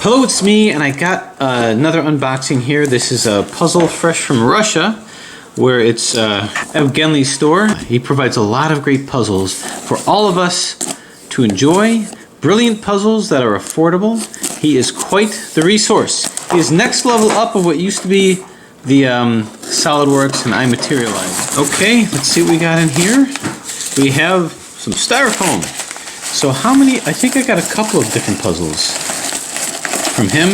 Hello, it's me, and I got another unboxing here. This is a puzzle fresh from Russia, where it's Evgeny's store. He provides a lot of great puzzles for all of us to enjoy. Brilliant puzzles that are affordable. He is quite the resource. He is next level up of what used to be the SolidWorks and iMaterialize. Okay, let's see what we got in here. We have some styrofoam. So how many? I think I got a couple of different puzzles from him.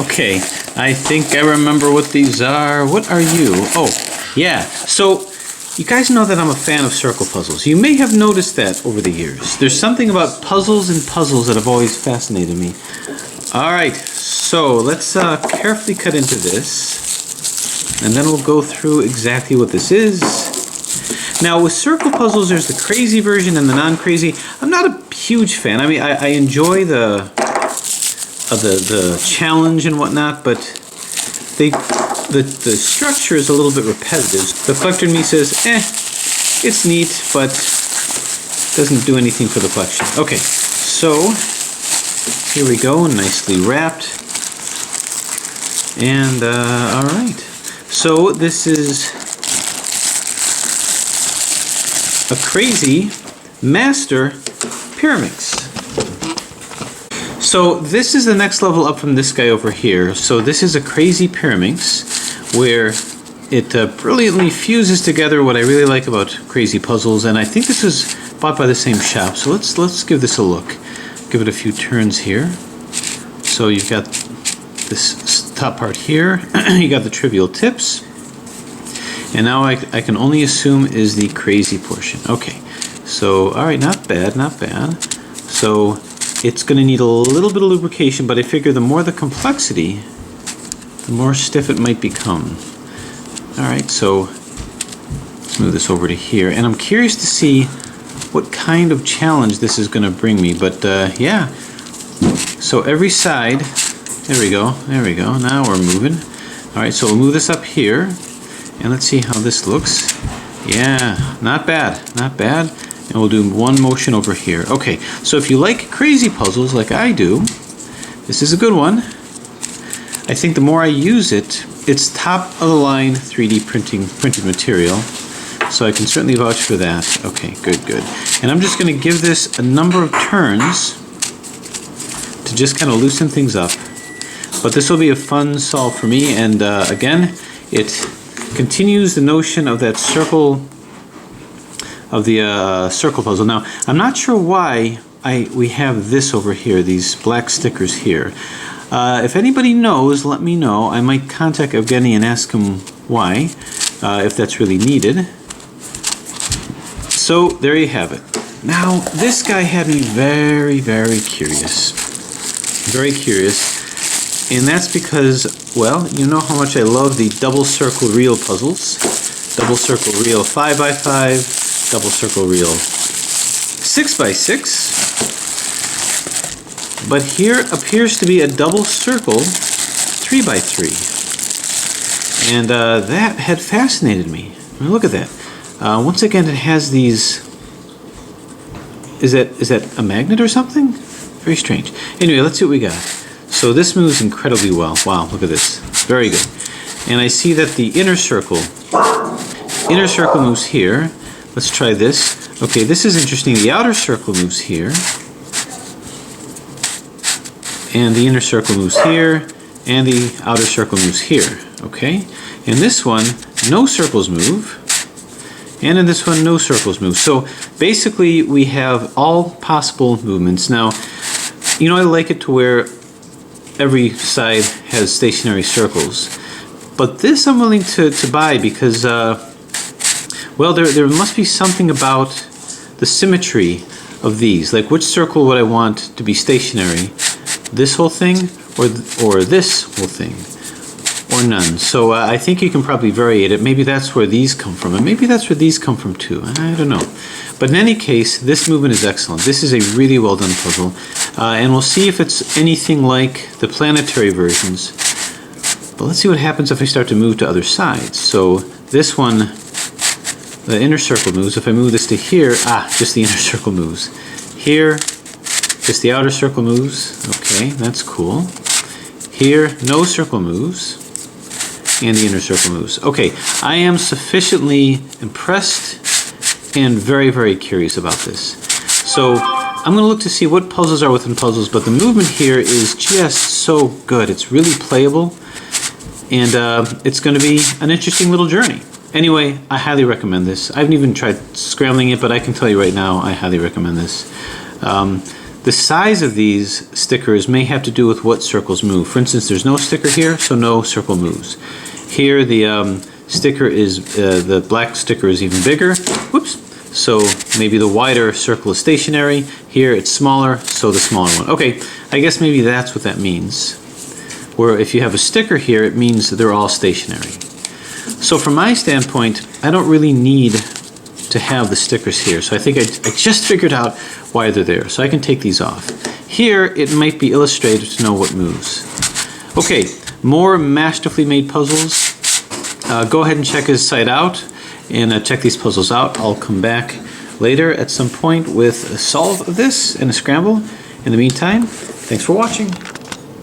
Okay, I think I remember what these are. What are you? Oh, yeah. So you guys know that I'm a fan of circle puzzles. You may have noticed that over the years. There's something about puzzles and puzzles that have always fascinated me. All right, so let's carefully cut into this, and then we'll go through exactly what this is. Now, with circle puzzles, there's the crazy version and the non-crazy. I'm not a huge fan. I mean, I enjoy the challenge and whatnot, but the structure is a little bit repetitive. The collector in me says, it's neat, but doesn't do anything for the collection. Okay, so here we go, nicely wrapped. And all right, so this is a crazy master Pyraminx. So this is the next level up from this guy over here. So this is a crazy Pyraminx where it brilliantly fuses together what I really like about crazy puzzles, and I think this was bought by the same shop. So let's give this a look. Give it a few turns here. So you've got this top part here. You got the trivial tips, and now I can only assume is the crazy portion. Okay, so all right, not bad, not bad. So it's going to need a little bit of lubrication, but I figure the more the complexity, the more stiff it might become. Alright, so let's move this over to here. And I'm curious to see what kind of challenge this is going to bring me. But yeah, so every side, there we go, now we're moving. Alright, so we'll move this up here, and let's see how this looks. Yeah, not bad, not bad. And we'll do one motion over here. Okay, so if you like crazy puzzles like I do, this is a good one. I think the more I use it, it's top of the line 3D printed material, so I can certainly vouch for that. Okay, good. And I'm just going to give this a number of turns to just kind of loosen things up. But this will be a fun solve for me, and again, it continues the notion of that circle, of the circle puzzle. Now, I'm not sure why we have this over here, these black stickers here. If anybody knows, let me know. I might contact Evgeny and ask him why, if that's really needed. So, there you have it. Now, this guy had me very, very curious. Very curious. And that's because, well, you know how much I love the double circle reel puzzles. Double circle reel 5x5. Double circle reel 6x6, but here appears to be a double circle 3x3, and that had fascinated me. I mean, look at that. Once again, it has these. Is that a magnet or something? Very strange. Anyway, let's see what we got. So this moves incredibly well. Wow, look at this. Very good. And I see that the inner circle moves here. Let's try this. Okay, this is interesting. The outer circle moves here, and the inner circle moves here, and the outer circle moves here. Okay, in this one, no circles move, and in this one, no circles move. So basically, we have all possible movements. Now, you know, I like it to where every side has stationary circles, but this I'm willing to buy because well, there must be something about the symmetry of these. Like, which circle would I want to be stationary? This whole thing, or this whole thing, or none? So I think you can probably vary it. Maybe that's where these come from, and maybe that's where these come from too. I don't know. But in any case, this movement is excellent. This is a really well done puzzle, and we'll see if it's anything like the planetary versions. But let's see what happens if I start to move to other sides. So this one, the inner circle moves. If I move this to here, just the inner circle moves. Here, Just the outer circle moves. Okay, that's cool. Here, no circle moves. And the inner circle moves. Okay, I am sufficiently impressed and very, very curious about this. So I'm going to look to see what puzzles are within puzzles, but the movement here is just so good. It's really playable, and it's going to be an interesting little journey. Anyway, I highly recommend this. I haven't even tried scrambling it, but I can tell you right now, I highly recommend this. The size of these stickers may have to do with what circles move. For instance, there's no sticker here, so no circle moves. Here, the sticker is, the black sticker is even bigger. Whoops. So maybe the wider circle is stationary. Here it's smaller, so the smaller one. Okay, I guess maybe that's what that means. Where if you have a sticker here, it means that they're all stationary. So from my standpoint, I don't really need to have the stickers here. So I think I just figured out why they're there. So I can take these off. Here, it might be illustrative to know what moves. Okay, more masterfully made puzzles. Go ahead and check his site out and check these puzzles out. I'll come back later at some point with a solve of this and a scramble. In the meantime, thanks for watching.